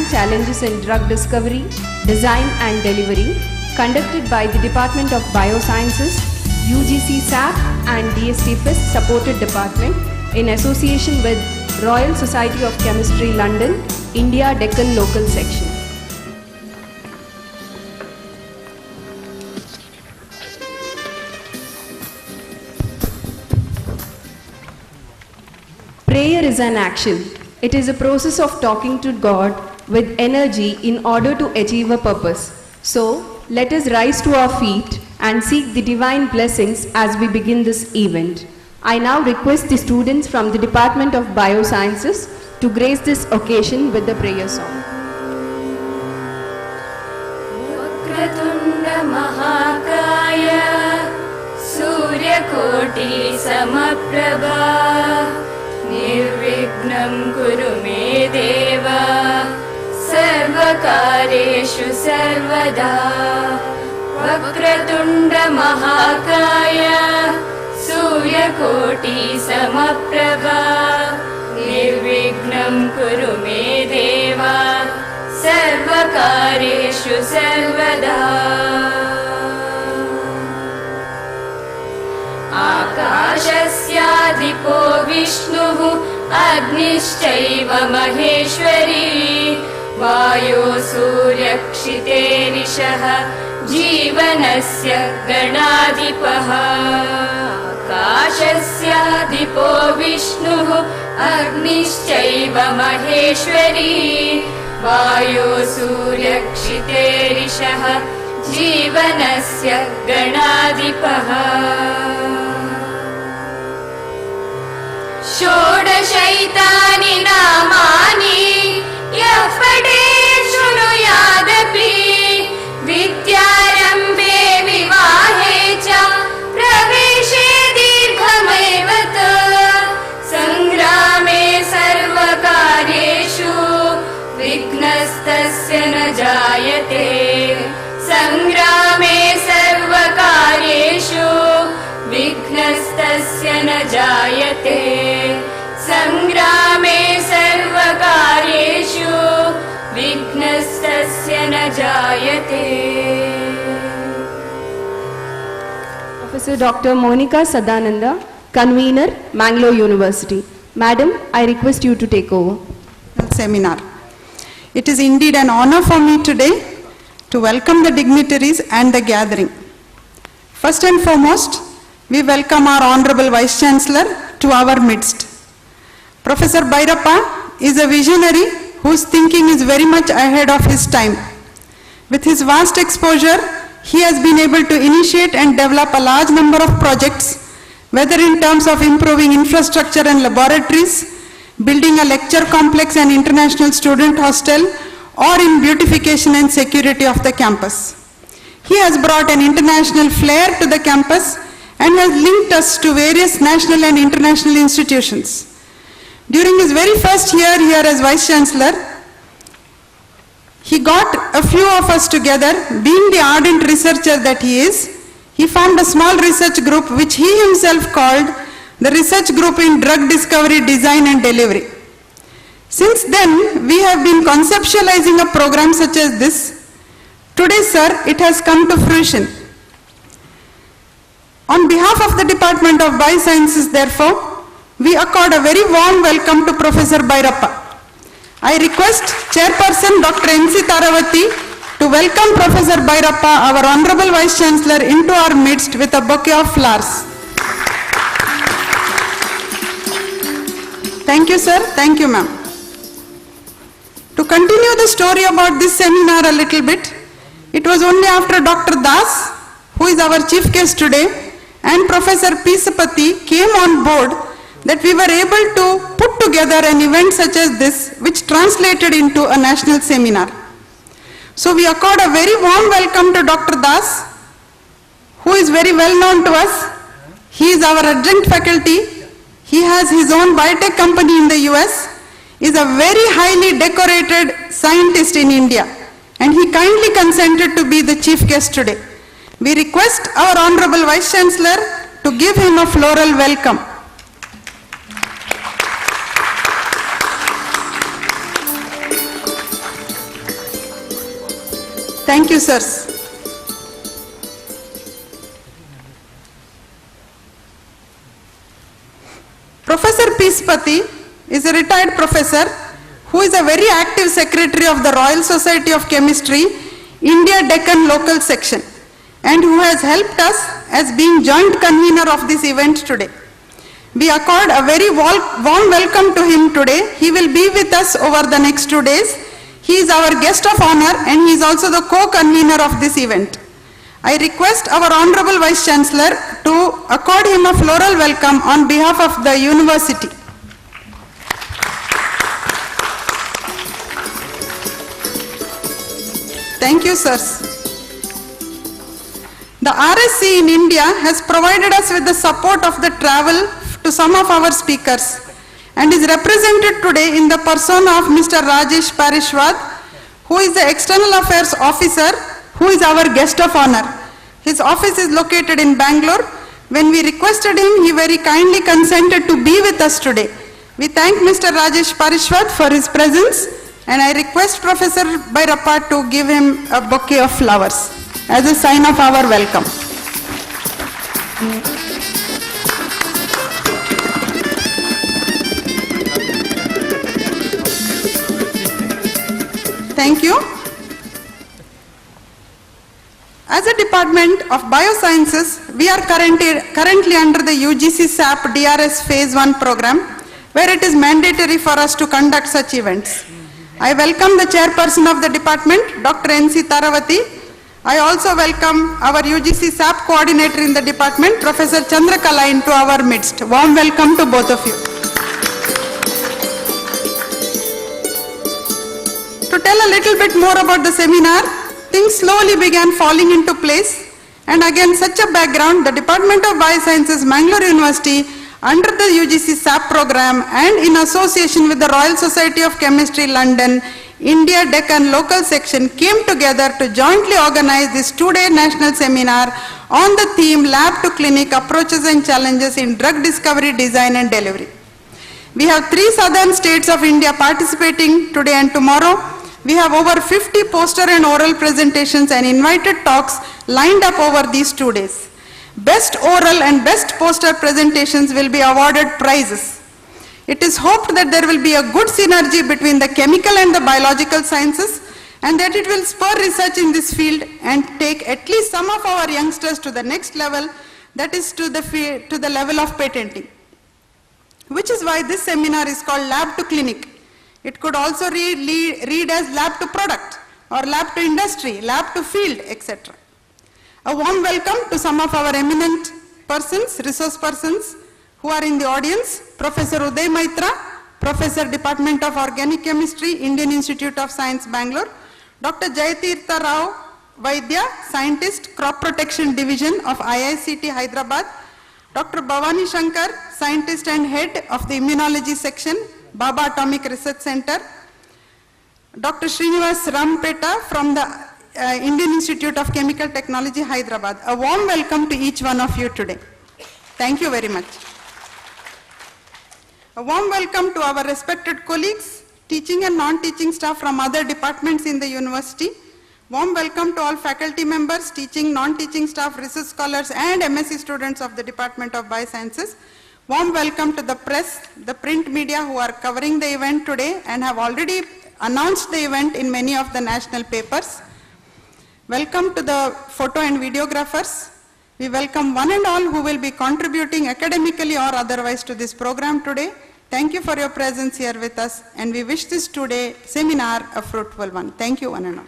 Design Challenges in Drug Discovery, Design and Delivery, conducted by the Department of Biosciences, UGC SAP and DST FIST supported department in association with Royal Society of Chemistry London, India Deccan Local Section. Prayer is an action. It is a process of talking to God with energy in order to achieve a purpose. So, let us rise to our feet and seek the divine blessings as we begin this event. I now request the students from the Department of Biosciences to grace this occasion with the prayer song. Vakratunda Mahakaya Suryakoti Samaprabha Nirvignam Kuru Me Deva Sarvakareshu Sarvada Vakratunda Mahakaya Suryakoti Samaprabha Nirvignam Kuru Me Deva Sarvakareshu Sarvada Akashasyaadipo Vishnuhu Agnischaiva Maheshwari Vayo Suryakshite Rishaha Jivanasya Ganadipaha Akashasyaadipo Vishnuhu Agnischaiva Maheshwari Vayo Suryakshite Rishaha Jivanasya Ganadipaha Shodashaitani Namani Yapade Shunuyadapi Vidyarambe Vivahe Cha Praveshe Dirghamevata Sangrame Sarvakaryeshu Vignastasya Na Jayate Sangrame Sarvakaryeshu Vignastasya Na Jayate Sangrame Sarvakaryeshu Vignastasya Na Jayate. Professor Dr. Monica Sadananda, Convener, Mangalore University. Madam, I request you to take over. Seminar. It is indeed an honor for me today to welcome the dignitaries and the gathering. First and foremost, we welcome our Honorable Vice Chancellor to our midst. Professor Bhairappa is a visionary whose thinking is very much ahead of his time. With his vast exposure, he has been able to initiate and develop a large number of projects, whether in terms of improving infrastructure and laboratories, building a lecture complex and international student hostel, or in beautification and security of the campus. He has brought an international flair to the campus and has linked us to various national and international institutions. During his very first year here as Vice Chancellor, he got a few of us together. Being the ardent researcher that he is, he formed a small research group which he himself called the Research Group in Drug Discovery, Design and Delivery. Since then, we have been conceptualizing a program such as this. Today, sir, it has come to fruition. On behalf of the Department of Biosciences, therefore, we accord a very warm welcome to Professor Bhairappa. I request Chairperson Dr. M.C. Taravati to welcome Professor Bhairappa, our Honorable Vice Chancellor, into our midst with a bouquet of flowers. Thank you, sir. Thank you, ma'am. To continue the story about this seminar a little bit, it was only after Dr. Das, who is our chief guest today, and Professor P. Sapati came on board that we were able to put together an event such as this, which translated into a national seminar. So we accord a very warm welcome to Dr. Das, who is very well known to us. He is our adjunct faculty. He has his own biotech company in the US, is a very highly decorated scientist in India, and he kindly consented to be the chief guest today. We request our Honorable Vice Chancellor to give him a floral welcome. Thank you, sirs. Professor Peacepati is a retired professor who is a very active secretary of the Royal Society of Chemistry, India Deccan Local Section, and who has helped us as being joint convener of this event today. We accord a very warm welcome to him today. He will be with us over the next 2 days. He is our guest of honor and he is also the co-convener of this event. I request our Honorable Vice Chancellor to accord him a floral welcome on behalf of the University. Thank you, sirs. The RSC in India has provided us with the support of the travel to some of our speakers and is represented today in the persona of Mr. Rajesh Parishwat, who is the External Affairs Officer, who is our guest of honor. His office is located in Bangalore. When we requested him, he very kindly consented to be with us today. We thank Mr. Rajesh Parishwat for his presence, and I request Professor Bhairappa to give him a bouquet of flowers as a sign of our welcome. Thank you. As a Department of Biosciences, we are currently under the UGC SAP DRS Phase 1 program, where it is mandatory for us to conduct such events. I welcome the chairperson of the department, Dr. N.C. Taravati. I also welcome our UGC SAP coordinator in the department, Professor Chandrakala, into our midst. Warm welcome to both of you. To tell a little bit more about the seminar, things slowly began falling into place, and again such a background, the Department of Biosciences, Mangalore University, under the UGC SAP program and in association with the Royal Society of Chemistry, London, India Deccan Local Section came together to jointly organize this 2-day national seminar on the theme Lab to Clinic Approaches and Challenges in Drug Discovery, Design and Delivery. We have 3 southern states of India participating today and tomorrow. We have over 50 poster and oral presentations and invited talks lined up over these 2 days. Best oral and best poster presentations will be awarded prizes. It is hoped that there will be a good synergy between the chemical and the biological sciences, and that it will spur research in this field and take at least some of our youngsters to the next level, that is to the level of patenting. Which is why this seminar is called Lab to Clinic. It could also read as Lab to Product or Lab to Industry, Lab to Field, etc. A warm welcome to some of our eminent persons, resource persons who are in the audience. Professor Uday Maitra, Professor, Department of Organic Chemistry, Indian Institute of Science, Bangalore. Dr. Jayatirtha Rao Vaidya, Scientist, Crop Protection Division of IICT, Hyderabad. Dr. Bhavani Shankar, Scientist and Head of the Immunology Section, Baba Atomic Research Center. Dr. Srinivas Rampeta from the Indian Institute of Chemical Technology, Hyderabad. A warm welcome to each one of you today. Thank you very much. A warm welcome to our respected colleagues, teaching and non-teaching staff from other departments in the university. Warm welcome to all faculty members, teaching, non-teaching staff, research scholars and MSc students of the Department of Biosciences. Warm welcome to the press, the print media who are covering the event today and have already announced the event in many of the national papers. Welcome to the photo and videographers. We welcome one and all who will be contributing academically or otherwise to this program today. Thank you for your presence here with us, and we wish this today seminar a fruitful one. Thank you one and all.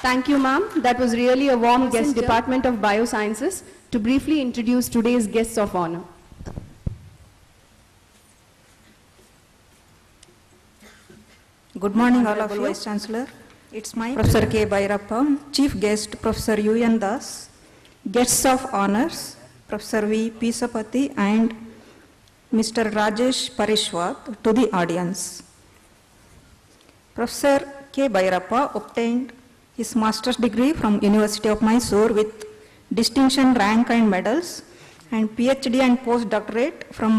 Thank you, ma'am. That was really a warm guest, Department of Biosciences, to briefly introduce today's guests of honor. Good morning, all of you. Vice Chancellor. It's my Professor K. Bhairappa, Chief Guest Professor U.N. Das, Guests of Honors, Professor V. Peacepati and Mr. Rajesh Parishwat to the audience. Professor K. Bhairappa obtained his master's degree from University of Mysore with distinction rank and medals, and PhD and postdoctorate from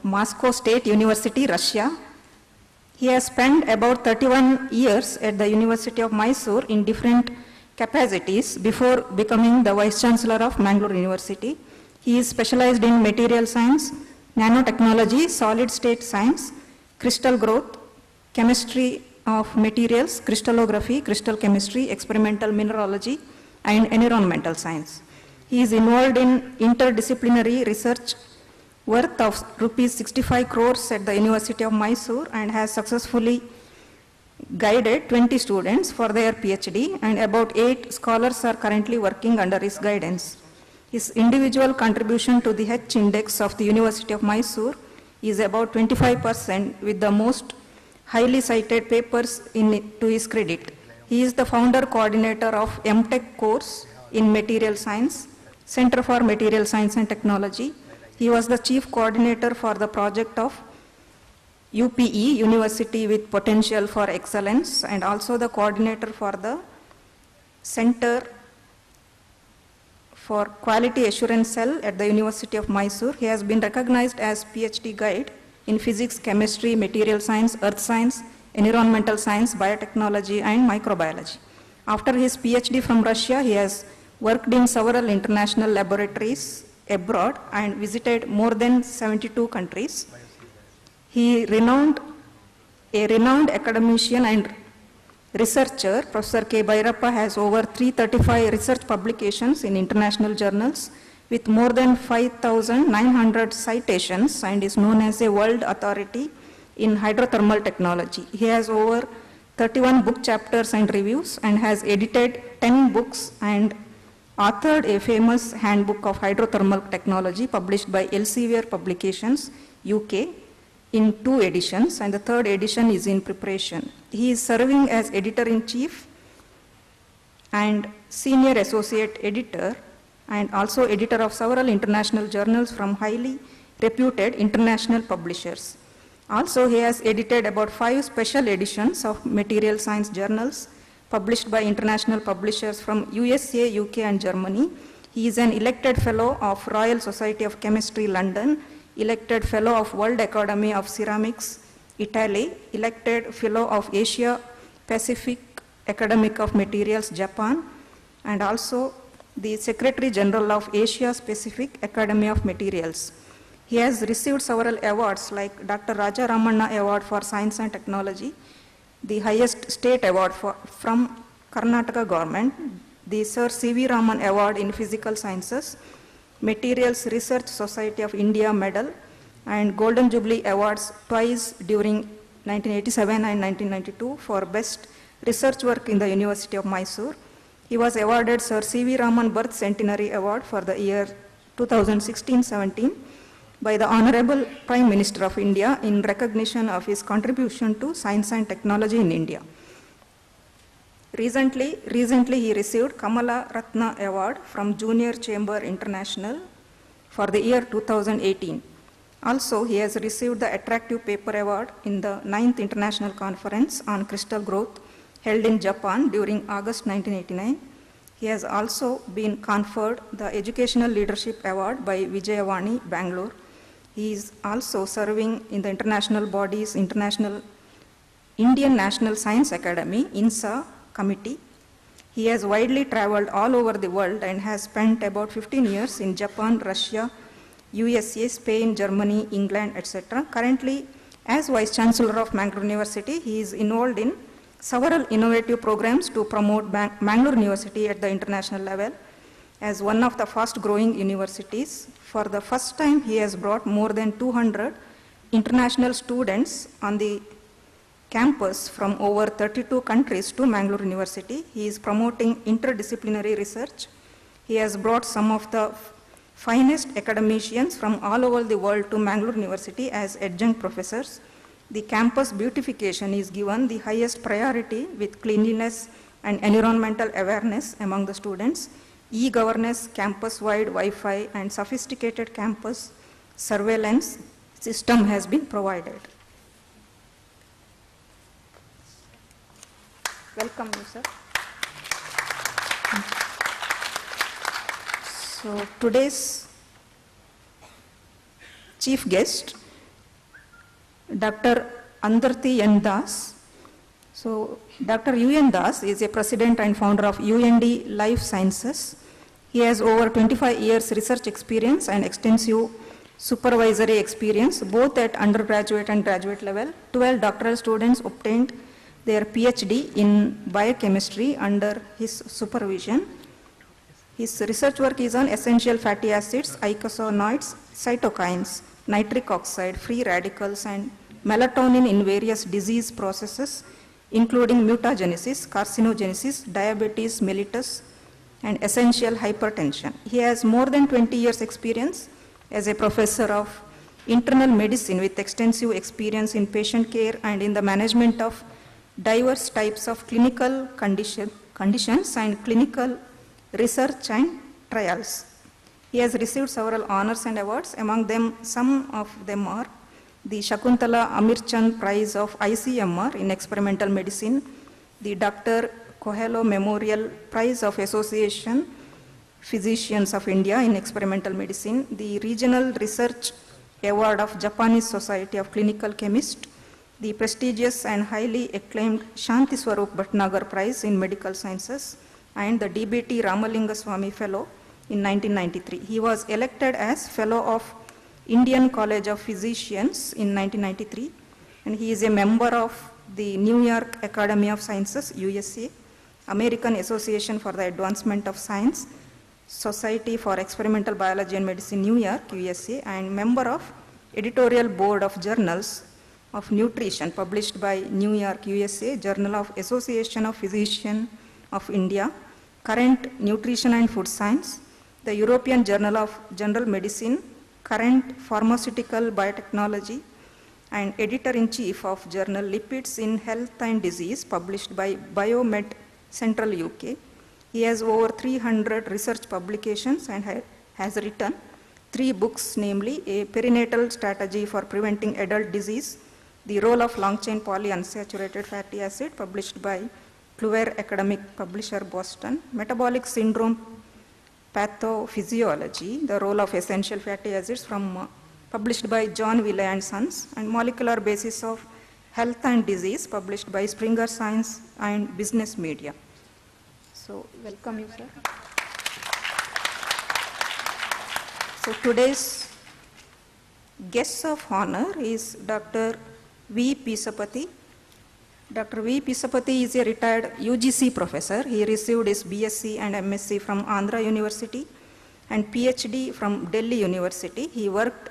Moscow State University, Russia. He has spent about 31 years at the University of Mysore in different capacities before becoming the Vice Chancellor of Mangalore University. He is specialized in material science, nanotechnology, solid state science, crystal growth, chemistry of materials, crystallography, crystal chemistry, experimental mineralogy, and environmental science. He is involved in interdisciplinary research worth of rupees 65 crores at the University of Mysore and has successfully guided 20 students for their PhD, and about 8 scholars are currently working under his guidance. His individual contribution to the H index of the University of Mysore is about 25%, with the most highly cited papers to his credit. He is the founder coordinator of MTech course in Material Science, Center for Material Science and Technology. He was the chief coordinator for the project of UPE, University with Potential for Excellence, and also the coordinator for the Center for Quality Assurance Cell at the University of Mysore. He has been recognized as PhD guide in physics, chemistry, material science, earth science, environmental science, biotechnology, and microbiology. After his PhD from Russia, he has worked in several international laboratories abroad and visited more than 72 countries. A renowned academician and researcher, Professor K. Bhairappa has over 335 research publications in international journals with more than 5,900 citations, and is known as a world authority in hydrothermal technology. He has over 31 book chapters and reviews and has edited 10 books and authored a famous handbook of hydrothermal technology published by Elsevier Publications, UK, in 2 editions, and the 3rd edition is in preparation. He is serving as editor-in-chief and senior associate editor, and also editor of several international journals from highly reputed international publishers. Also, he has edited about 5 special editions of material science journals published by international publishers from USA, UK, and Germany. He is an elected fellow of Royal Society of Chemistry, London, elected fellow of World Academy of Ceramics, Italy, elected fellow of Asia Pacific Academic of Materials, Japan, and also the Secretary General of Asia Pacific Academy of Materials. He has received several awards like Dr. Raja Ramanna Award for Science and Technology, the highest state award from Karnataka government, the Sir C.V. Raman Award in Physical Sciences, Materials Research Society of India Medal, and Golden Jubilee Awards twice during 1987 and 1992 for best research work in the University of Mysore. He was awarded Sir C.V. Raman Birth Centenary Award for the year 2016-17 by the Honorable Prime Minister of India in recognition of his contribution to science and technology in India. Recently he received Kamala Ratna Award from Junior Chamber International for the year 2018. Also, he has received the Attractive Paper Award in the 9th International Conference on Crystal Growth held in Japan during August 1989. He has also been conferred the Educational Leadership Award by Vijayawani, Bangalore. He is also serving in the international bodies, Indian National Science Academy, INSA committee. He has widely traveled all over the world and has spent about 15 years in Japan, Russia, USA, Spain, Germany, England, etc. Currently, as Vice Chancellor of Mangalore University, he is involved in several innovative programs to promote Mangalore University at the international level as one of the fast-growing universities. For the first time, he has brought more than 200 international students on the campus from over 32 countries to Mangalore University. He is promoting interdisciplinary research. He has brought some of the finest academicians from all over the world to Mangalore University as adjunct professors. The campus beautification is given the highest priority with cleanliness and environmental awareness among the students. E-governance, campus-wide Wi-Fi, and sophisticated campus surveillance system has been provided. Welcome you, sir. So today's chief guest, Dr. Andarthi N. Das. So, Dr. U.N. Das is a president and founder of UND Life Sciences. He has over 25 years research experience and extensive supervisory experience, both at undergraduate and graduate level. 12 doctoral students obtained their PhD in biochemistry under his supervision. His research work is on essential fatty acids, icosanoids, cytokines, nitric oxide, free radicals, and melatonin in various disease processes, including mutagenesis, carcinogenesis, diabetes mellitus, and essential hypertension. He has more than 20 years experience as a professor of internal medicine with extensive experience in patient care and in the management of diverse types of clinical conditions and clinical research and trials. He has received several honors and awards. Among them, some of them are the Shakuntala Amirchand Prize of ICMR in Experimental Medicine, the Dr. Coelho Memorial Prize of Association Physicians of India in Experimental Medicine, the Regional Research Award of Japanese Society of Clinical Chemists, the prestigious and highly acclaimed Shanti Swarup Bhatnagar Prize in Medical Sciences, and the DBT Ramalinga Swamy Fellow in 1993. He was elected as Fellow of Indian College of Physicians in 1993, and he is a member of the New York Academy of Sciences, USA, American Association for the Advancement of Science, Society for Experimental Biology and Medicine, New York, USA, and member of editorial board of journals of nutrition published by New York, USA, Journal of Association of Physicians of India, Current Nutrition and Food Science, the European Journal of General Medicine, Current Pharmaceutical Biotechnology, and editor-in-chief of journal Lipids in Health and Disease published by Biomed Central UK. He has over 300 research publications and has written 3 books, namely A Perinatal Strategy for Preventing Adult Disease, The Role of Long-Chain Polyunsaturated Fatty Acid, published by Kluwer Academic Publisher, Boston, Metabolic Syndrome Pathophysiology, The Role of Essential Fatty Acids, published by John Willey and Sons, and Molecular Basis of Health and Disease, published by Springer Science and Business Media. So, welcome you, sir. So, today's guest of honor is Dr. V. Pisapati. Dr. V. Pisapati is a retired UGC professor. He received his BSc and MSc from Andhra University and PhD from Delhi University. He worked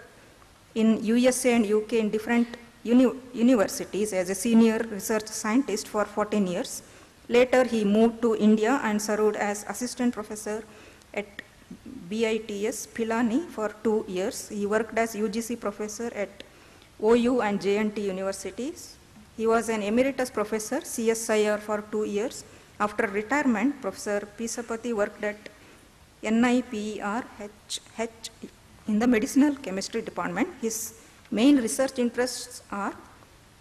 in USA and UK in different universities as a senior research scientist for 14 years. Later, he moved to India and served as assistant professor at BITS Pilani for 2 years. He worked as UGC professor at OU and JNT universities. He was an emeritus professor, CSIR, for 2 years. After retirement, Professor Pisapati worked at NIPER in the medicinal chemistry department. His main research interests are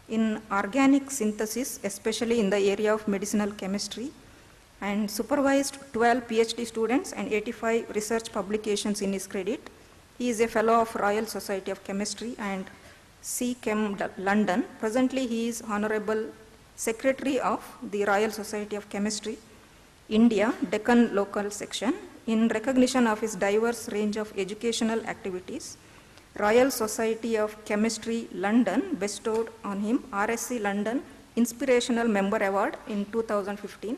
in organic synthesis, especially in the area of medicinal chemistry, and supervised 12 PhD students and 85 research publications in his credit. He is a fellow of Royal Society of Chemistry and CChem London. Presently, he is Honorable Secretary of the Royal Society of Chemistry, India, Deccan Local Section. In recognition of his diverse range of educational activities, Royal Society of Chemistry London bestowed on him RSC London Inspirational Member Award in 2015.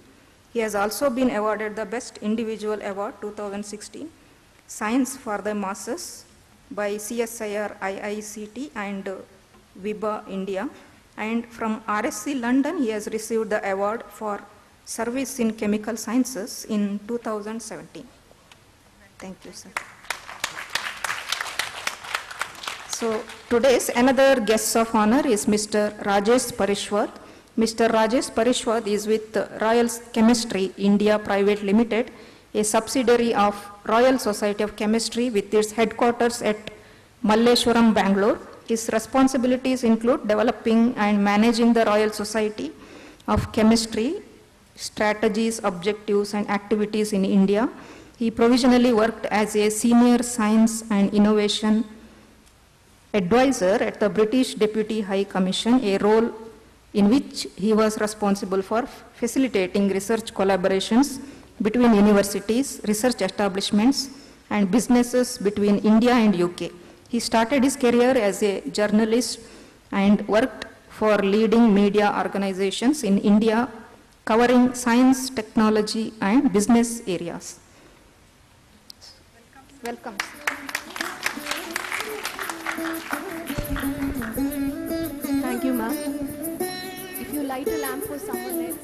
He has also been awarded the Best Individual Award 2016, Science for the Masses by CSIR IICT and VIBA India. And from RSC London, he has received the award for Service in Chemical Sciences in 2017. Thank you, sir. So today's another guest of honor is Mr. Rajesh Parishwat. Mr. Rajesh Parishwat is with Royal Chemistry India Private Limited, a subsidiary of Royal Society of Chemistry with its headquarters at Malleshwaram, Bangalore. His responsibilities include developing and managing the Royal Society of Chemistry, strategies, objectives, and activities in India. He provisionally worked as a senior science and innovation advisor at the British Deputy High Commission, a role in which he was responsible for facilitating research collaborations between universities, research establishments, and businesses between India and UK. He started his career as a journalist and worked for leading media organizations in India, covering science, technology, and business areas. Welcome. Thank you, ma'am. If you light a lamp for someone else.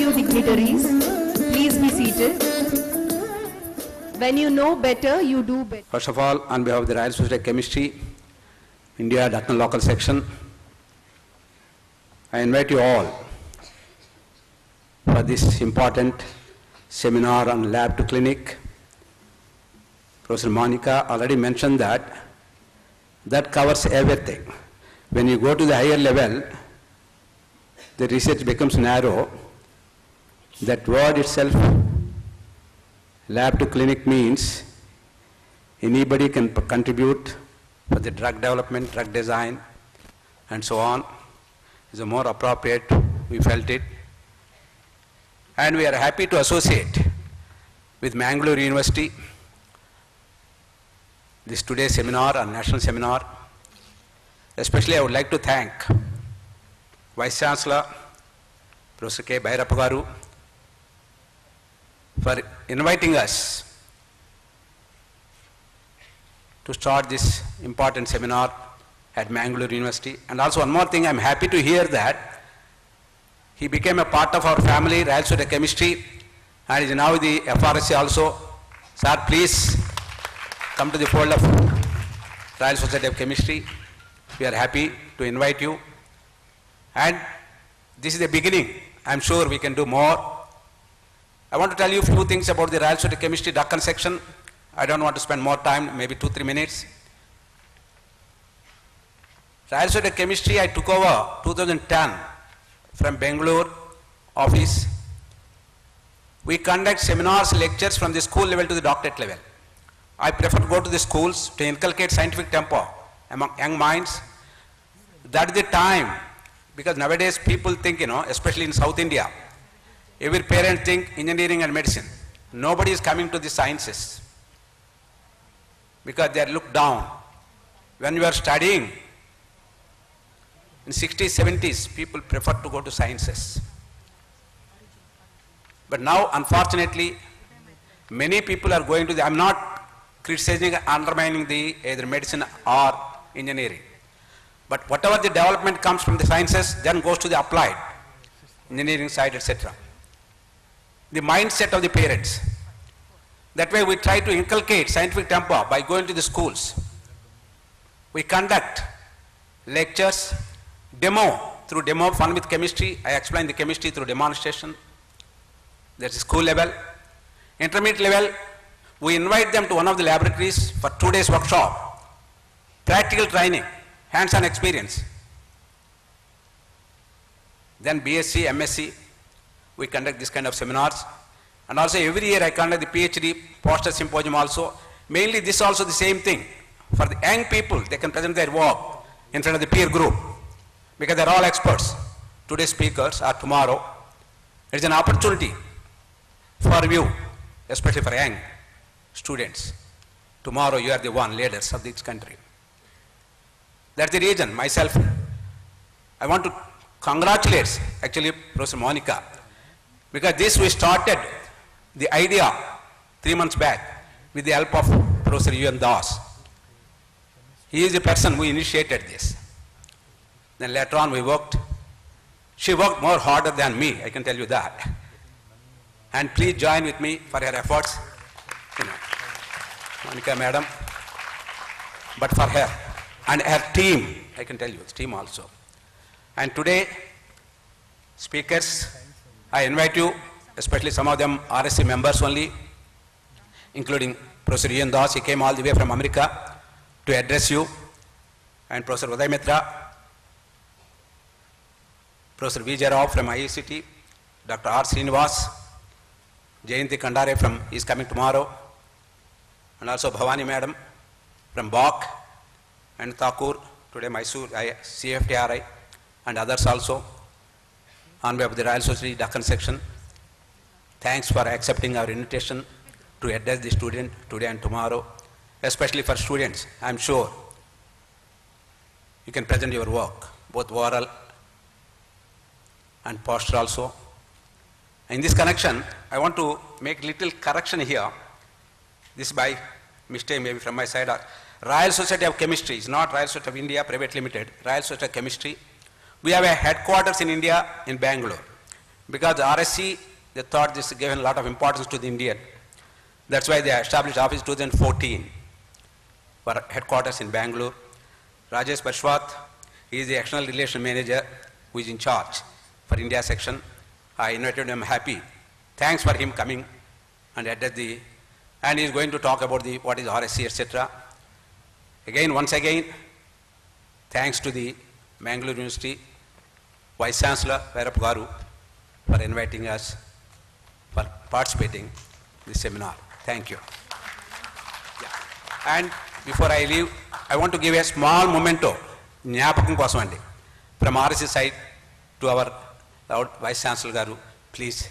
Dignitaries, please be seated. When you know better, you do better. First of all, on behalf of the Royal Society of Chemistry, India Dakkan Local Section, I invite you all for this important seminar on lab to clinic. Professor Monica already mentioned that covers everything. When you go to the higher level, the research becomes narrow. That word itself, lab to clinic, means anybody can contribute for the drug development, drug design, and so on. Is more appropriate, we felt it. And we are happy to associate with Mangalore University this today's seminar, a national seminar. Especially I would like to thank Vice Chancellor, Professor K. Bhairappa Garu, for inviting us to start this important seminar at Mangalore University. And also one more thing, I'm happy to hear that he became a part of our family, Royal Society of Chemistry, and is now the FRSC also. Sir, please come to the fold of Royal Society of Chemistry. We are happy to invite you. And this is the beginning. I'm sure we can do more. I want to tell you a few things about the Royal Society of Chemistry Dakkan section. I don't want to spend more time, maybe 2-3 minutes. Royal Society of Chemistry, I took over 2010 from Bangalore office. We conduct seminars, lectures from the school level to the doctorate level. I prefer to go to the schools to inculcate scientific temper among young minds. That is the time, because nowadays people think, especially in South India, every parent think engineering and medicine. Nobody is coming to the sciences because they are looked down. When you are studying in 60s, 70s, people prefer to go to sciences. But now, unfortunately, many people are going to the, I'm not criticizing, undermining the either medicine or engineering. But whatever the development comes from the sciences, then goes to the applied engineering side, etc. The mindset of the parents. That way we try to inculcate scientific temper by going to the schools. We conduct lectures, through demo, fun with chemistry. I explain the chemistry through demonstration. That's school level. Intermediate level, we invite them to one of the laboratories for 2 days workshop. Practical training, hands-on experience. Then BSc, MSc, we conduct this kind of seminars. And also every year I conduct the PhD poster symposium also. Mainly this also the same thing. For the young people, they can present their work in front of the peer group because they're all experts. Today's speakers are tomorrow. It's an opportunity for you, especially for young students. Tomorrow you are the leaders of this country. That's the reason myself, I want to congratulate actually Professor Monica, because this we started the idea 3 months back with the help of Professor U.N. Das. He is the person who initiated this. Then later on we worked. She worked more harder than me, I can tell you that. And please join with me for her efforts, Monica madam, but for her and her team, I can tell you, team also. And today, speakers, I invite you, especially some of them RSC members only, including Professor Ian Das, he came all the way from America to address you, and Professor Uday Mitra, Professor Vijay Rao from IECT, Dr. R. Srinivas, Jayanti Kandare is coming tomorrow, and also Bhavani Madam from BOC, and Thakur, today Mysore, CFTRI, and others also, on behalf of the Royal Society Deccan section. Thanks for accepting our invitation to address the student today and tomorrow, especially for students. I'm sure you can present your work, both oral and poster also. In this connection, I want to make little correction here. This by mistake maybe from my side. Royal Society of Chemistry is not Royal Society of India Private Limited, Royal Society of Chemistry. We have a headquarters in India in Bangalore. Because the RSC, they thought this gave a lot of importance to the Indian. That's why they established office 2014 for headquarters in Bangalore. Rajesh Bashwat, he is the External Relations Manager who is in charge for India section. I invited him, happy. Thanks for him coming and address and he is going to talk about what is RSC, etc. Again, once again, thanks to the Mangalore University Vice Chancellor Vairappa Garu for inviting us for participating in this seminar. Thank you. Yeah. And before I leave, I want to give a small memento, జ్ఞాపకం కోసం అండి, from RSC side to our Vice Chancellor Garu. Please.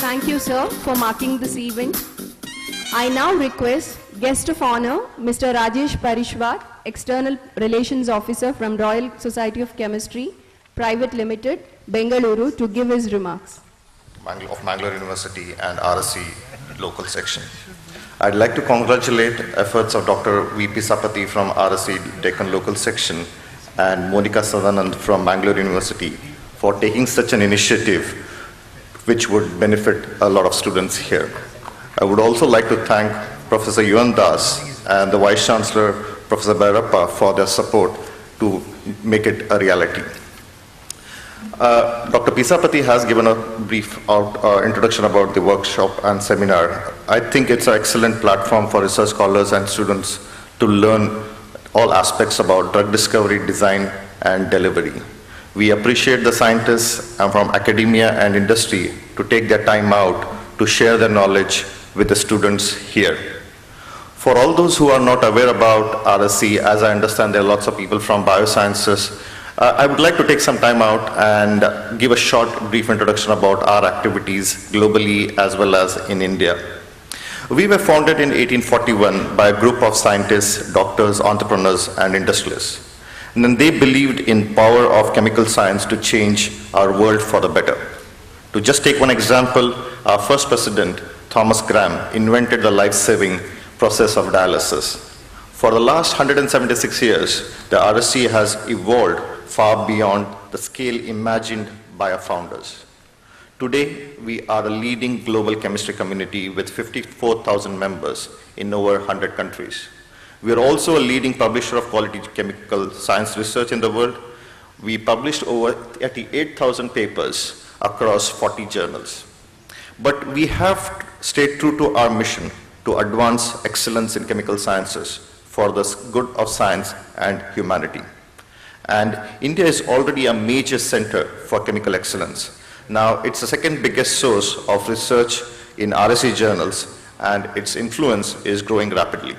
Thank you, sir, for marking this event. I now request Guest of Honor, Mr. Rajesh Parishwar, External Relations Officer from Royal Society of Chemistry, Private Limited, Bengaluru, to give his remarks. Of Mangalore University and RSC local section. I'd like to congratulate efforts of Dr. V.P. Sapati from RSC Deccan local section and Monica Sadanand from Mangalore University for taking such an initiative which would benefit a lot of students here. I would also like to thank Professor U.N. Das and the Vice Chancellor, Professor Vairappa, for their support to make it a reality. Dr. Pisapati has given a brief introduction about the workshop and seminar. I think it's an excellent platform for research scholars and students to learn all aspects about drug discovery, design, and delivery. We appreciate the scientists from academia and industry to take their time out to share their knowledge with the students here. For all those who are not aware about RSC, as I understand there are lots of people from biosciences, I would like to take some time out and give a short, brief introduction about our activities globally as well as in India. We were founded in 1841 by a group of scientists, doctors, entrepreneurs, and industrialists. And then they believed in power of chemical science to change our world for the better. To just take one example, our first president, Thomas Graham, invented the life-saving process of dialysis. For the last 176 years, the RSC has evolved far beyond the scale imagined by our founders. Today, we are a leading global chemistry community with 54,000 members in over 100 countries. We are also a leading publisher of quality chemical science research in the world. We published over 38,000 papers across 40 journals. But we have stayed true to our mission to advance excellence in chemical sciences for the good of science and humanity. And India is already a major center for chemical excellence. Now, it's the second biggest source of research in RSE journals, and its influence is growing rapidly.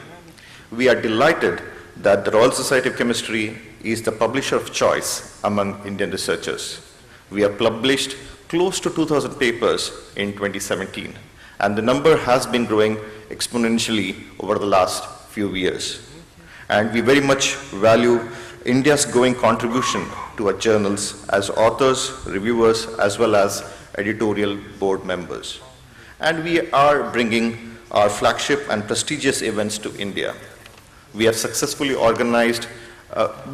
We are delighted that the Royal Society of Chemistry is the publisher of choice among Indian researchers. We have published close to 2,000 papers in 2017, and the number has been growing exponentially over the last few years. And we very much value India's growing contribution to our journals as authors, reviewers, as well as editorial board members. And we are bringing our flagship and prestigious events to India. We have successfully organized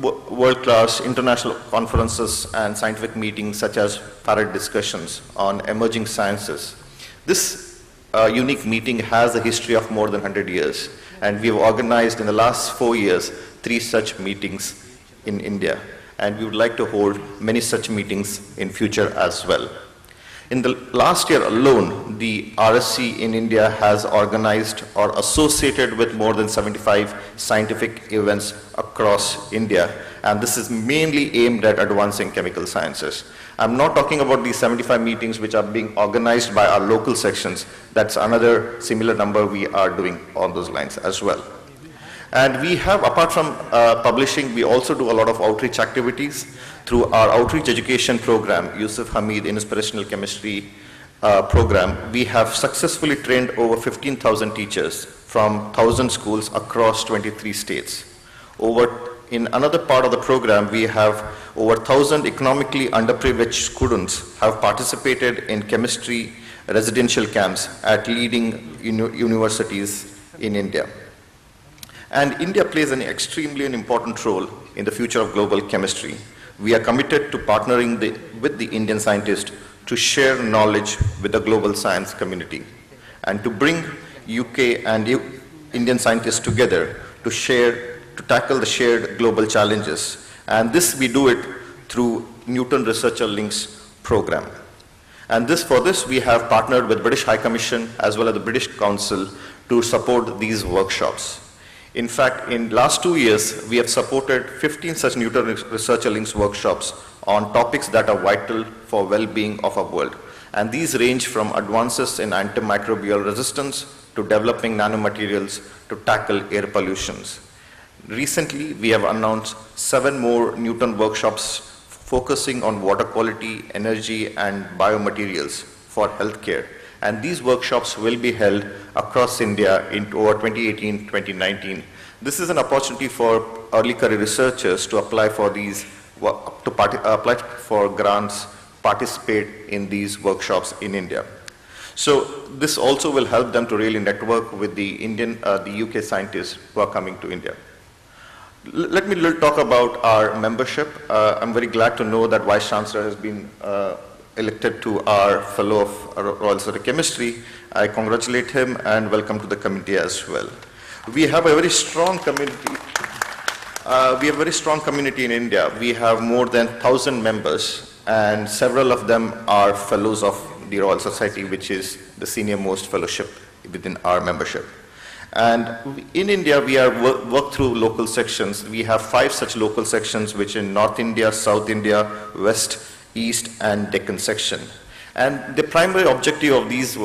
world-class international conferences and scientific meetings such as Parrot discussions on emerging sciences. This unique meeting has a history of more than 100 years, and we have organized in the last 4 years 3 such meetings in India, and we would like to hold many such meetings in future as well. In the last year alone, the RSC in India has organized or associated with more than 75 scientific events across India, and this is mainly aimed at advancing chemical sciences. I'm not talking about these 75 meetings which are being organized by our local sections. That's another similar number we are doing on those lines as well. And we have, apart from publishing, we also do a lot of outreach activities through our outreach education program, Yusuf Hamid Inspirational Chemistry program. We have successfully trained over 15,000 teachers from 1,000 schools across 23 states. In another part of the program, we have over 1,000 economically underprivileged students have participated in chemistry residential camps at leading universities in India. And India plays an extremely important role in the future of global chemistry. We are committed to partnering with the Indian scientists to share knowledge with the global science community and to bring UK and Indian scientists together to tackle the shared global challenges. And this, we do it through Newton Researcher Links program. And for this, we have partnered with British High Commission as well as the British Council to support these workshops. In fact, in last 2 years, we have supported 15 such Newton Researcher Links workshops on topics that are vital for well-being of our world. And these range from advances in antimicrobial resistance to developing nanomaterials to tackle air pollutions. Recently, we have announced 7 more Newton workshops focusing on water quality, energy, and biomaterials for healthcare. And these workshops will be held across India in over 2018-2019. This is an opportunity for early career researchers to apply for apply for grants, participate in these workshops in India. So this also will help them to really network with the UK scientists who are coming to India. Let me talk about our membership. I'm very glad to know that Vice Chancellor has been elected to our Fellow of Royal Society of Chemistry. I congratulate him and welcome to the committee as well. We have a very strong community. In India. We have more than 1,000 members, and several of them are fellows of the Royal Society, which is the senior most fellowship within our membership. And in India, we are work through local sections. We have 5 such local sections, which in North India, South India, West, East, and Deccan section. And the primary objective of these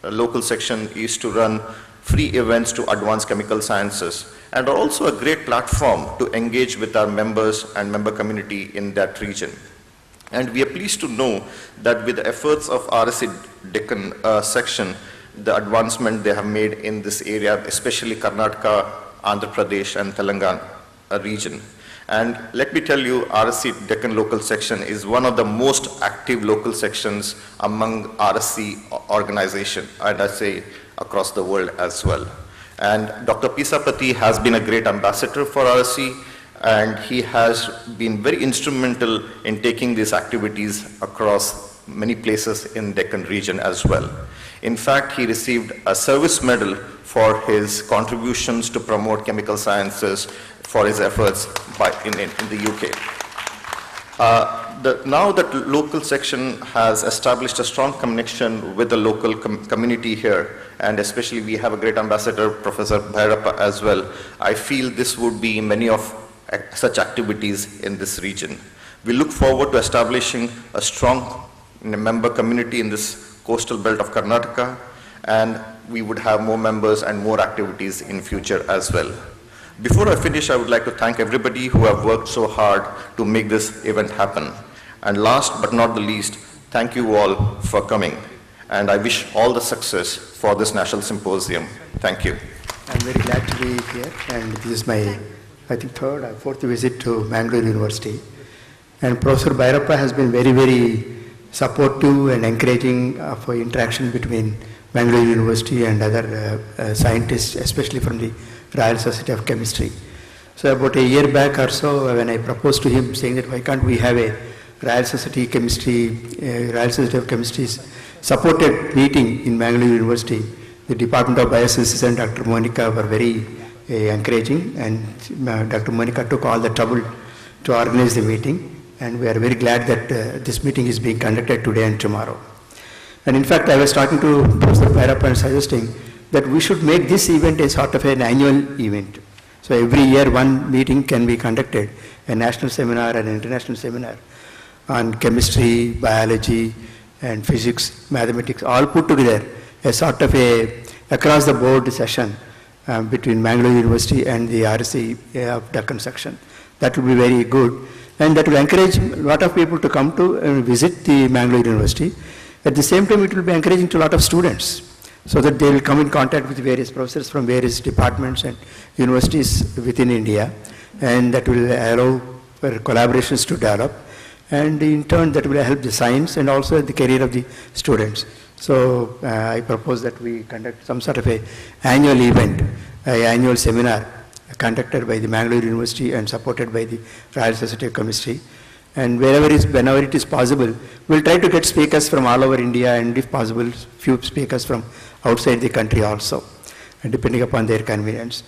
local section is to run free events to advance chemical sciences, and are also a great platform to engage with our members and member community in that region. And we are pleased to know that with the efforts of RSC Deccan section, the advancement they have made in this area, especially Karnataka, Andhra Pradesh, and Telangana region. And let me tell you, RSC Deccan local section is one of the most active local sections among RSC organization, and I say across the world as well. And Dr. Pisapati has been a great ambassador for RSC, and he has been very instrumental in taking these activities across many places in Deccan region as well. In fact, he received a service medal for his contributions to promote chemical sciences for his efforts in the UK. Now that local section has established a strong connection with the local community here, and especially we have a great ambassador, Professor Bhairappa as well, I feel this would be many of such activities in this region. We look forward to establishing a strong member community in this coastal belt of Karnataka, and we would have more members and more activities in future as well. Before I finish, I would like to thank everybody who have worked so hard to make this event happen. And last but not the least, thank you all for coming. And I wish all the success for this National Symposium. Thank you. I'm very glad to be here, and this is my, I think, third or fourth visit to Mangalore University. And Professor Bhairappa has been very, very supportive and encouraging for interaction between Mangalore University and other scientists, especially from the Royal Society of Chemistry. So about a year back or so, when I proposed to him saying that why can't we have a Royal Society of Chemistry's supported meeting in Mangalore University, the Department of Biosciences and Dr. Monica were very encouraging, and Dr. Monica took all the trouble to organize the meeting, and we are very glad that this meeting is being conducted today and tomorrow. And in fact, I was talking to Professor Bhairappa and suggesting that we should make this event a sort of an annual event. So every year one meeting can be conducted, a national seminar and an international seminar on chemistry, biology, and physics, mathematics, all put together, a sort of a across the board session between Mangalore University and the RSC of Deccan section. That will be very good, and that will encourage a lot of people to come to visit the Mangalore University. At the same time, it will be encouraging to a lot of students, so that they will come in contact with various professors from various departments and universities within India, and that will allow for collaborations to develop, and in turn that will help the science and also the career of the students. So I propose that we conduct some sort of an annual event, an annual seminar conducted by the Mangalore University and supported by the Royal Society of Chemistry. And whenever it is possible, we'll try to get speakers from all over India, and if possible, few speakers from outside the country also, depending upon their convenience.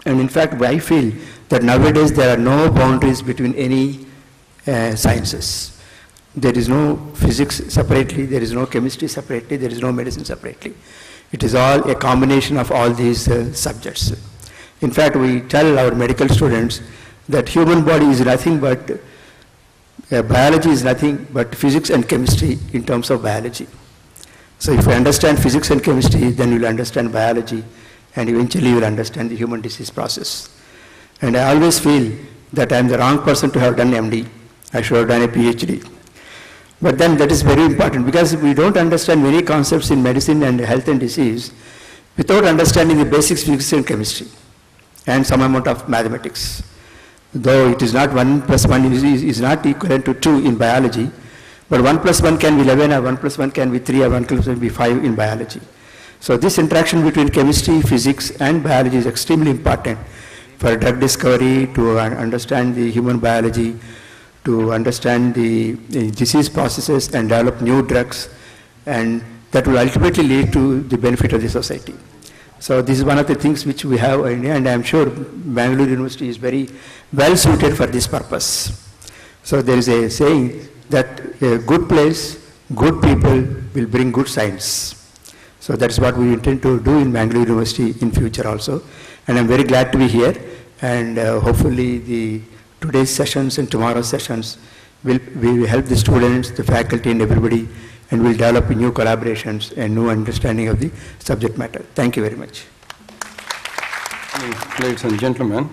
And in fact, I feel that nowadays there are no boundaries between any sciences. There is no physics separately, there is no chemistry separately, there is no medicine separately. It is all a combination of all these subjects. In fact, we tell our medical students that human body is nothing but biology is nothing but physics and chemistry in terms of biology. So if you understand physics and chemistry, then you will understand biology, and eventually you will understand the human disease process. And I always feel that I am the wrong person to have done MD. I should have done a PhD. But then that is very important, because we don't understand many concepts in medicine and health and disease without understanding the basics of physics and chemistry and some amount of mathematics. Though it is not 1 plus 1 is not equivalent to 2 in biology, but 1 plus 1 can be 11, or 1 plus 1 can be 3, or 1 plus 1 can be 5 in biology. So this interaction between chemistry, physics, and biology is extremely important for drug discovery, to understand the human biology, to understand the disease processes and develop new drugs, and that will ultimately lead to the benefit of the society. So this is one of the things which we have in India, and I am sure Bangalore University is very well suited for this purpose. So there is a saying that a good place, good people will bring good science. So that is what we intend to do in Bangalore University in future also. And I am very glad to be here, and hopefully today's sessions and tomorrow's sessions will help the students, the faculty, and everybody, and will develop new collaborations and new understanding of the subject matter. Thank you very much. Ladies and gentlemen,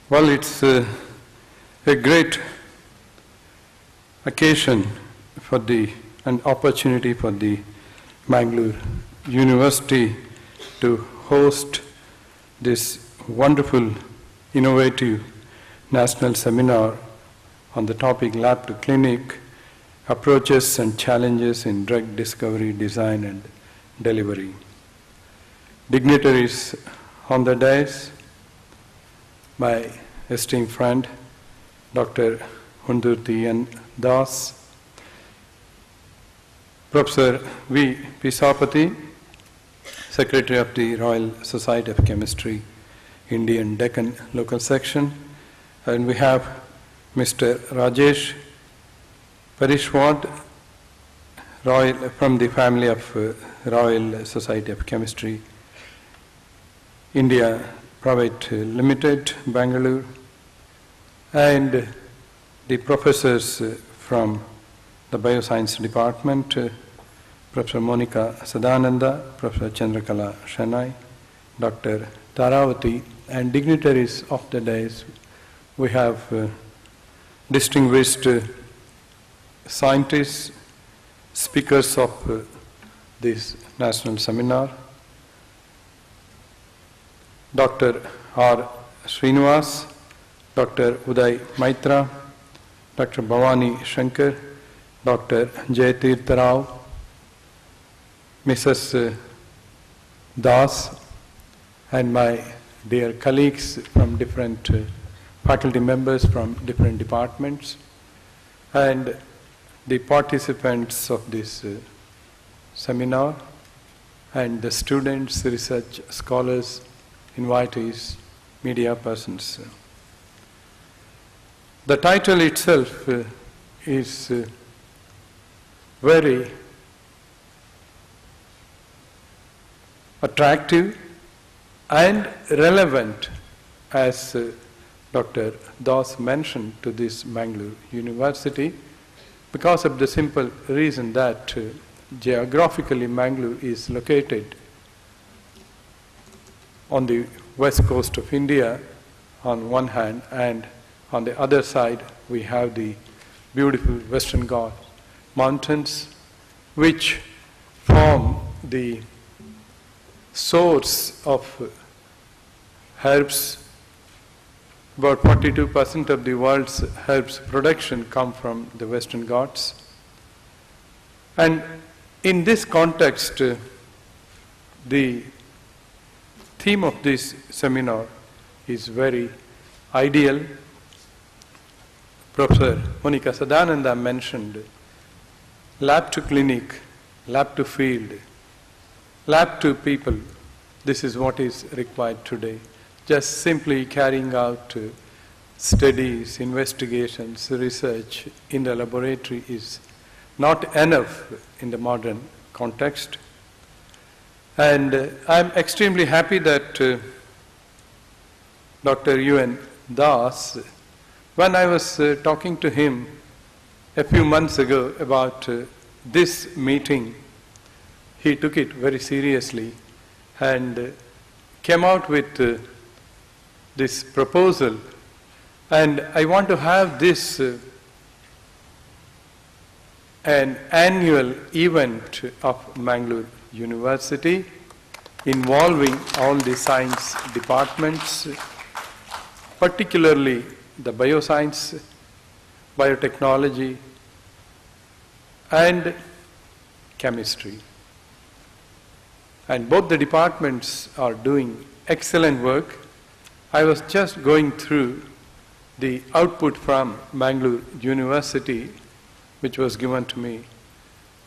well, it's a great occasion for an opportunity for the Mangalore University to host this wonderful, innovative national seminar on the topic Lab to Clinic, Approaches and Challenges in Drug Discovery, Design and Delivery. Dignitaries on the dais, my esteemed friend, Dr. Hundurti N. Das, Professor V. Pisapati, Secretary of the Royal Society of Chemistry, Indian Deccan Local Section. And we have Mr. Rajesh Parishwad, from the family of Royal Society of Chemistry, India Private Limited, Bangalore, and the professors from the Bioscience Department, Professor Monica Sadananda, Professor Chandrakala Shanai, Dr. Taravati, and dignitaries of the days. We have distinguished scientists, speakers of this national seminar, Dr. R. Srinivas, Dr. Uday Maitra, Dr. Bhavani Shankar, Dr. Jayatirtha Rao, Mrs. Das, and my dear colleagues from different faculty members from different departments, and the participants of this seminar, and the students, research scholars, invitees, media persons. The title itself is very attractive and relevant, as Dr. Das mentioned, to this Mangalore University, because of the simple reason that geographically Mangalore is located on the west coast of India on one hand, and on the other side we have the beautiful Western Ghats mountains, which form the source of herbs. About 42% of the world's herbs production come from the Western Ghats. And in this context, the theme of this seminar is very ideal. Professor Monica Sadananda mentioned lab to clinic, lab to field, lab to people. This is what is required today. Just simply carrying out studies, investigations, research in the laboratory is not enough in the modern context. And I'm extremely happy that Dr. UN Das, when I was talking to him a few months ago about this meeting, he took it very seriously and came out with this proposal. And I want to have this an annual event of Mangalore University involving all the science departments, particularly the bioscience, biotechnology, and chemistry. And both the departments are doing excellent work. I was just going through the output from Mangalore University, which was given to me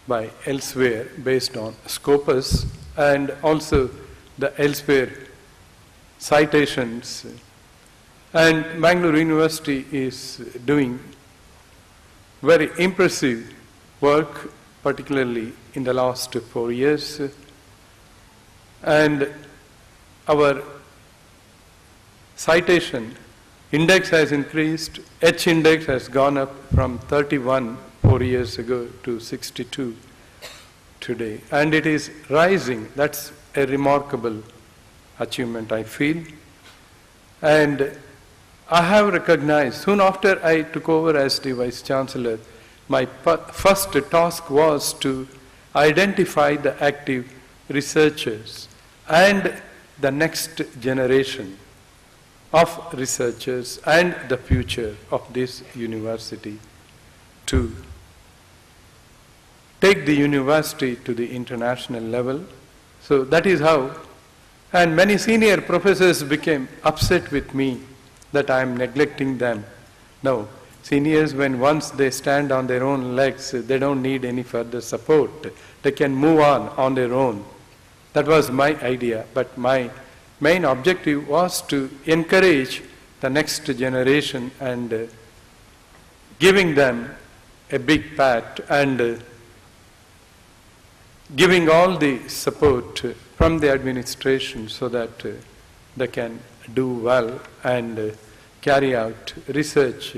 by Elsewhere based on Scopus, and also the Elsewhere citations. And Mangalore University is doing very impressive work, particularly in the last 4 years. And our citation index has increased. H index has gone up from 31 4 years ago to 62 today. And it is rising. That's a remarkable achievement, I feel. And I have recognized, soon after I took over as the Vice Chancellor, my first task was to identify the active researchers and the next generation of researchers and the future of this university, to take the university to the international level. So that is how, and many senior professors became upset with me that I am neglecting them. No, Seniors, when once they stand on their own legs, they don't need any further support. They can move on their own. That was my idea, but my main objective was to encourage the next generation and giving them a big pat and giving all the support from the administration so that they can do well and carry out research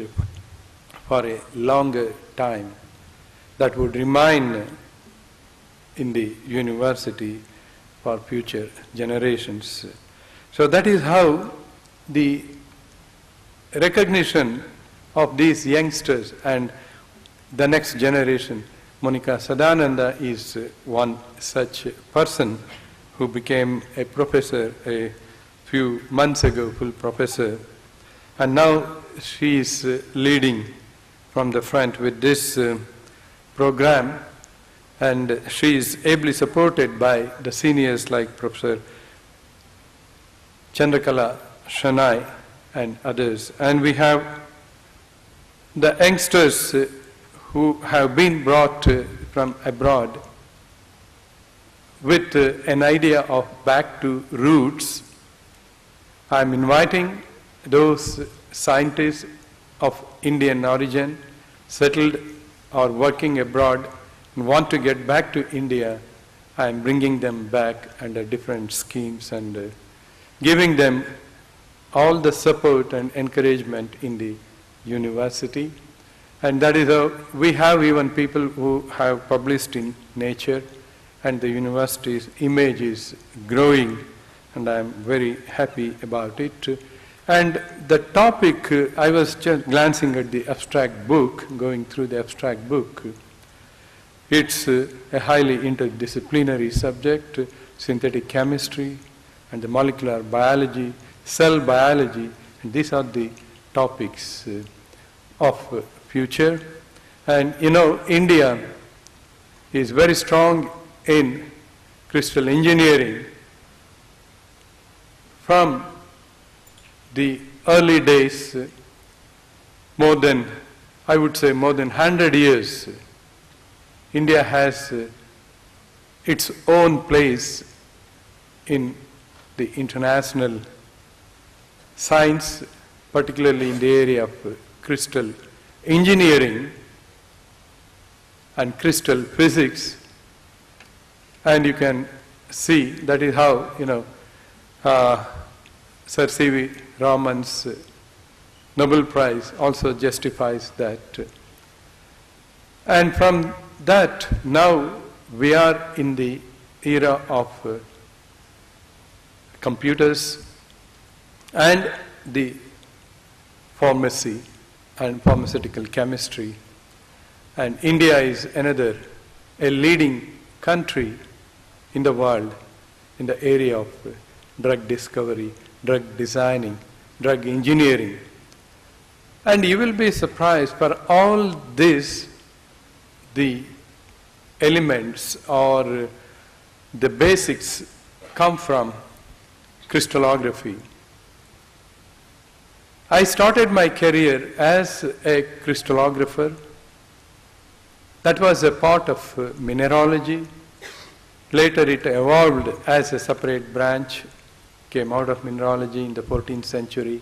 for a longer time that would remain in the university for future generations. So that is how the recognition of these youngsters and the next generation. Monika Sadananda is one such person who became a professor a few months ago, full professor, and now she is leading from the front with this program, and she is ably supported by the seniors like Professor Chandrakala Shanai and others. And we have the youngsters who have been brought from abroad with an idea of back to roots. I am inviting those scientists of Indian origin, settled or working abroad, and want to get back to India. I am bringing them back under different schemes and giving them all the support and encouragement in the university. And that is how we have even people who have published in Nature, and the university's image is growing, and I am very happy about it. And the topic, I was just glancing at the abstract book, going through the abstract book. It's a highly interdisciplinary subject, synthetic chemistry and the molecular biology, cell biology, and these are the topics of future. And you know, India is very strong in crystal engineering. From the early days, more than 100 years, India has its own place in the international science, particularly in the area of crystal engineering and crystal physics. And you can see that is how, Sir C.V. Raman's Nobel Prize also justifies that. And from that, now we are in the era of computers and the pharmacy and pharmaceutical chemistry. And India is a leading country in the world in the area of drug discovery, drug designing, drug engineering. And you will be surprised, for all this, the elements or the basics come from crystallography. I started my career as a crystallographer. That was a part of mineralogy. Later it evolved as a separate branch, came out of mineralogy in the 14th century.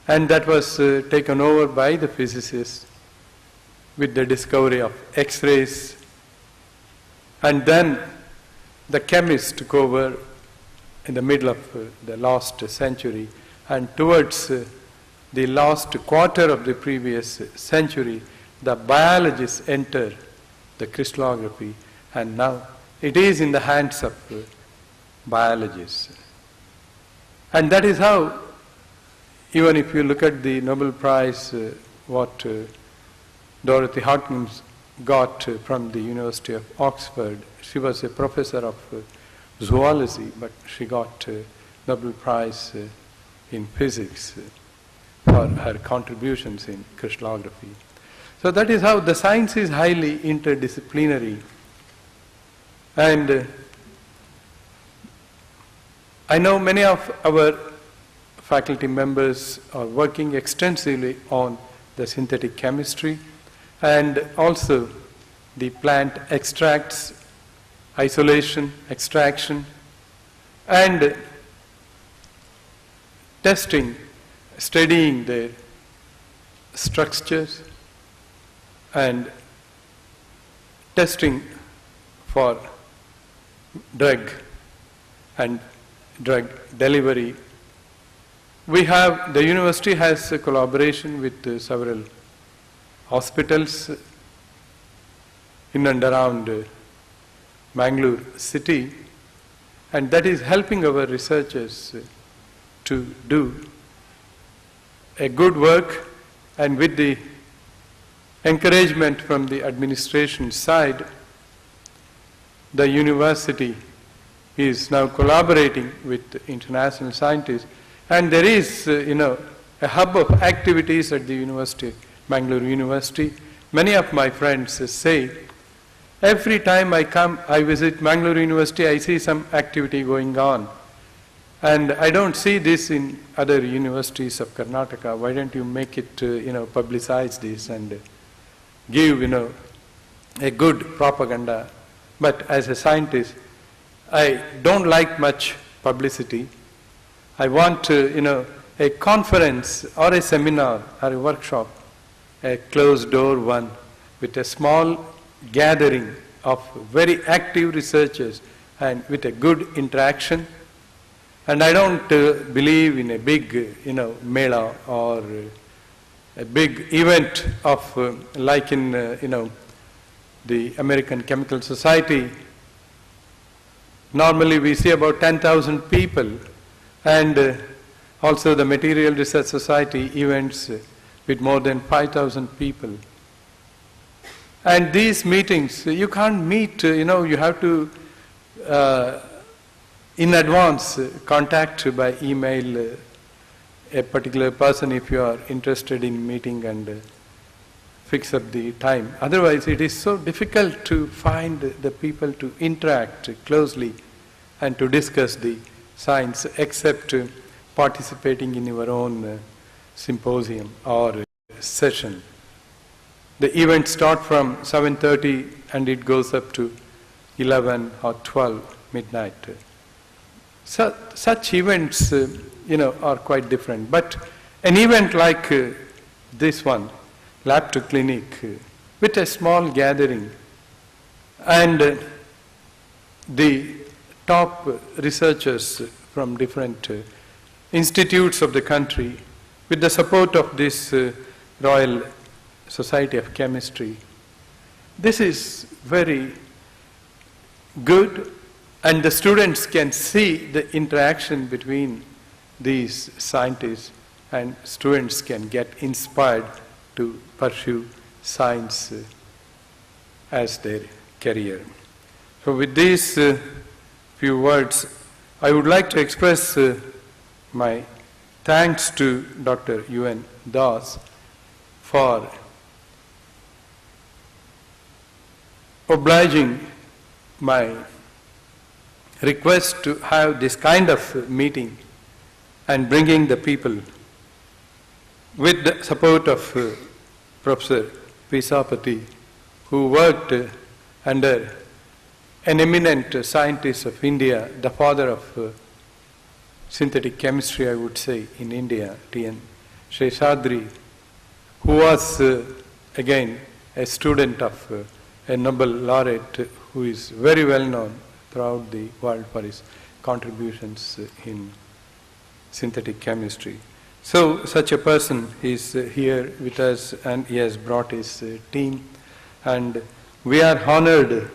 And that was taken over by the physicists with the discovery of X-rays. And then the chemists took over in the middle of the last century. And towards the last quarter of the previous century, the biologists entered the crystallography, and now it is in the hands of biologists. And that is how, even if you look at the Nobel Prize, what Dorothy Harkins got from the University of Oxford, she was a professor of zoology, but she got Nobel Prize in physics for her contributions in crystallography. So that is how the science is highly interdisciplinary. And I know many of our faculty members are working extensively on the synthetic chemistry, and also the plant extracts, isolation, extraction, and testing, studying their structures, and testing for drug and drug delivery. The university has a collaboration with several hospitals in and around Mangalore city, and that is helping our researchers to do a good work, and with the encouragement from the administration side, the university is now collaborating with international scientists, and there is, a hub of activities at the university, Mangalore University. Many of my friends say, every time I visit Mangalore University, I see some activity going on. And I don't see this in other universities of Karnataka. Why don't you make it, publicize this and give, a good propaganda. But as a scientist, I don't like much publicity. I want, a conference or a seminar or a workshop, a closed door one, with a small gathering of very active researchers and with a good interaction. And I don't believe in a big, mela or a big event of, like in, the American Chemical Society. Normally we see about 10,000 people, and also the Material Research Society events with more than 5,000 people. And these meetings, you can't meet, you have to, in advance, contact by email a particular person if you are interested in meeting and fix up the time. Otherwise, it is so difficult to find the people to interact closely and to discuss the science, except participating in your own symposium or session. The events start from 7:30 and it goes up to 11 or 12 midnight. Such events, are quite different. But an event like this one, Lab to Clinic, with a small gathering, and the top researchers from different institutes of the country, with the support of this Royal Society of Chemistry. This is very good, and the students can see the interaction between these scientists, and students can get inspired to pursue science as their career. So with these few words, I would like to express my thanks to Dr. UN Das for obliging my request to have this kind of meeting and bringing the people, with the support of Professor Pisapati, who worked under an eminent scientist of India, the father of synthetic chemistry, I would say, in India, T.N. Seshadri, who was again a student of a Nobel laureate who is very well known throughout the world for his contributions in synthetic chemistry. So such a person is here with us, and he has brought his team, and we are honored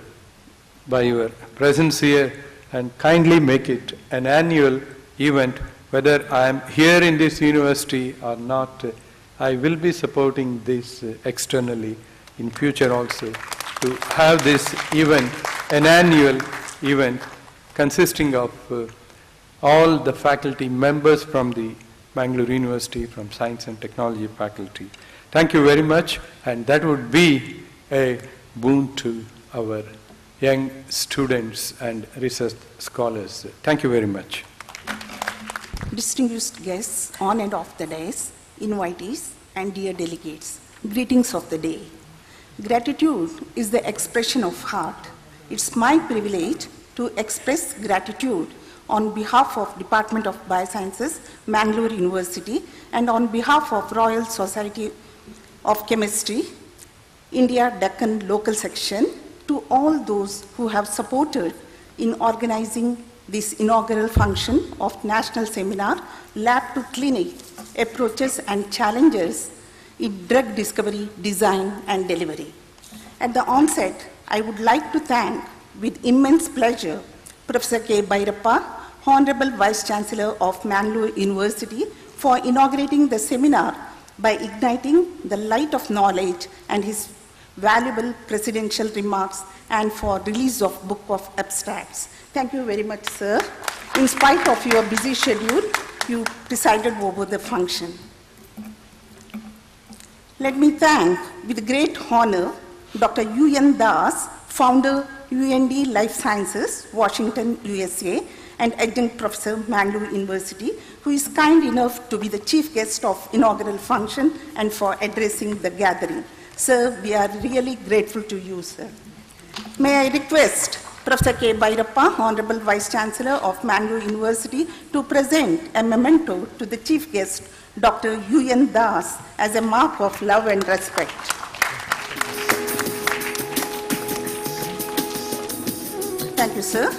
by your presence here, and kindly make it an annual event. Whether I am here in this university or not, I will be supporting this externally in future also, to have this event, an annual event consisting of all the faculty members from the Mangalore University, from Science and Technology faculty. Thank you very much, and that would be a boon to our young students and research scholars. Thank you very much. Distinguished guests on and off the dais, invitees, and dear delegates, greetings of the day. Gratitude is the expression of heart. It's my privilege to express gratitude on behalf of Department of Biosciences, Mangalore University, and on behalf of Royal Society of Chemistry, India Deccan Local Section, to all those who have supported in organizing this inaugural function of National Seminar, Lab to Clinic, Approaches and Challenges in Drug Discovery, Design and Delivery. At the onset, I would like to thank with immense pleasure Professor K. Bhairappa, Honorable Vice Chancellor of Mangalore University, for inaugurating the seminar by igniting the light of knowledge and his valuable presidential remarks and for release of book of abstracts. Thank you very much, sir. In spite of your busy schedule, you presided over the function. Let me thank with great honor Dr. U.N. Das, founder UND Life Sciences, Washington, USA, and adjunct professor, Mangalore University, who is kind enough to be the chief guest of inaugural function and for addressing the gathering. Sir, we are really grateful to you, sir. May I request Professor K. Bhairappa, Honorable Vice Chancellor of Mangalore University, to present a memento to the chief guest, Dr. U.N. Das, as a mark of love and respect. Thank you, sir.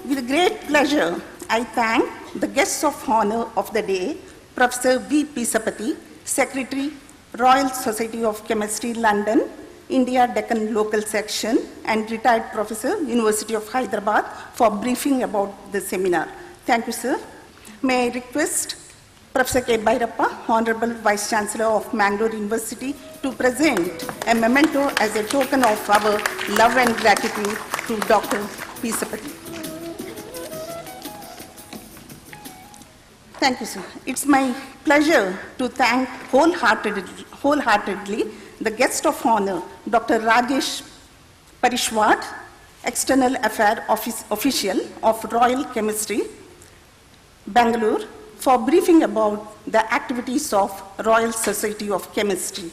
With great pleasure, I thank the guests of honor of the day, Professor V. Pisapati, Secretary, Royal Society of Chemistry, London, India Deccan Local Section, and retired professor, University of Hyderabad, for briefing about the seminar. Thank you, sir. May I request Professor K. Bhairappa, Honorable Vice Chancellor of Mangalore University, to present a memento as a token of our love and gratitude to Dr. Pisapati. Thank you, sir. It's my pleasure to thank wholeheartedly the guest of honor, Dr. Rajesh Parishwat, External Affairs Official of Royal Chemistry, Bangalore, for briefing about the activities of Royal Society of Chemistry.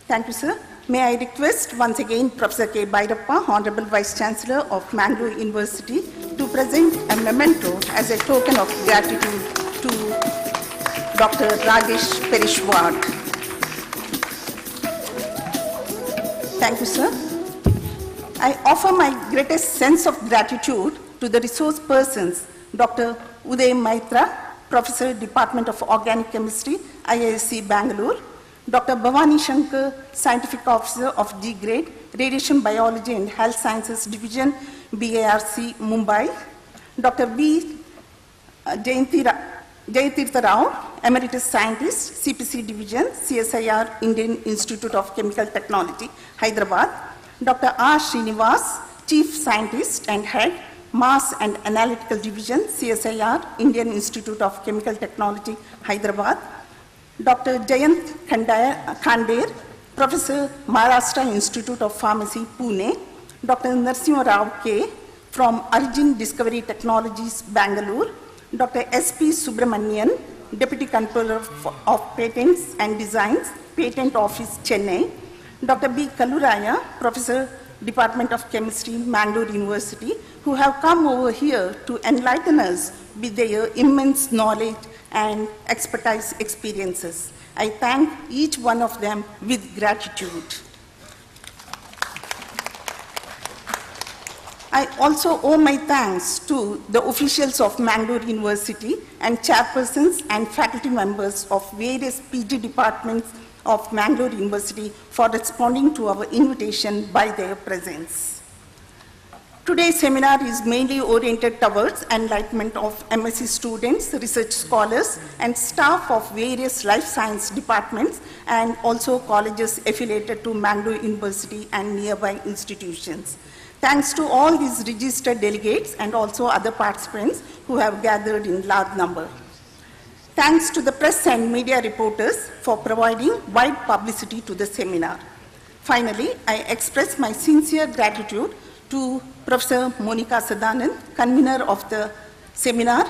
Thank you, sir. May I request once again Professor K. Bhairappa, Honorable Vice Chancellor of Mangalore University, to present a memento as a token of gratitude to Dr. Rajesh Parishwat. Thank you, sir. I offer my greatest sense of gratitude to the resource persons, Dr. Uday Maitra, Professor, Department of Organic Chemistry, IISc Bangalore, Dr. Bhavani Shankar, Scientific Officer of D Grade, Radiation Biology and Health Sciences Division, BARC, Mumbai, Dr. B. Jayatirtha Rao, Emeritus Scientist, CPC Division, CSIR, Indian Institute of Chemical Technology, Hyderabad, Dr. R. Srinivas, Chief Scientist and Head, Mass and Analytical Division, CSIR, Indian Institute of Chemical Technology, Hyderabad, Dr. Jayant Khandeer, Professor, Maharashtra Institute of Pharmacy, Pune, Dr. Narasimha Rao K. from Arjun Discovery Technologies, Bangalore, Dr. S.P. Subramanian, Deputy Controller of Patents and Designs, Patent Office, Chennai, Dr. B. Kaluraya, Professor, Department of Chemistry, Mangalore University, who have come over here to enlighten us with their immense knowledge and expertise experiences. I thank each one of them with gratitude. I also owe my thanks to the officials of Mangalore University and chairpersons and faculty members of various PG departments of Mangalore University for responding to our invitation by their presence. Today's seminar is mainly oriented towards enlightenment of MSc students, research scholars, and staff of various life science departments and also colleges affiliated to Mangalore University and nearby institutions. Thanks to all these registered delegates and also other participants who have gathered in large number. Thanks to the press and media reporters for providing wide publicity to the seminar. Finally, I express my sincere gratitude to Professor Monika Sadanand, convener of the seminar,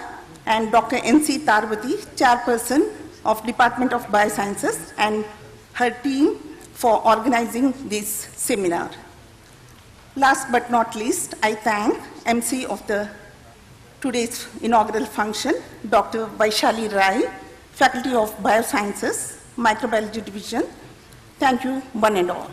and Dr. N.C. Tarvati, chairperson, of Department of Biosciences and her team for organizing this seminar. Last but not least, I thank MC of today's inaugural function, Dr. Vaishali Rai, Faculty of Biosciences, Microbiology Division. Thank you, one and all.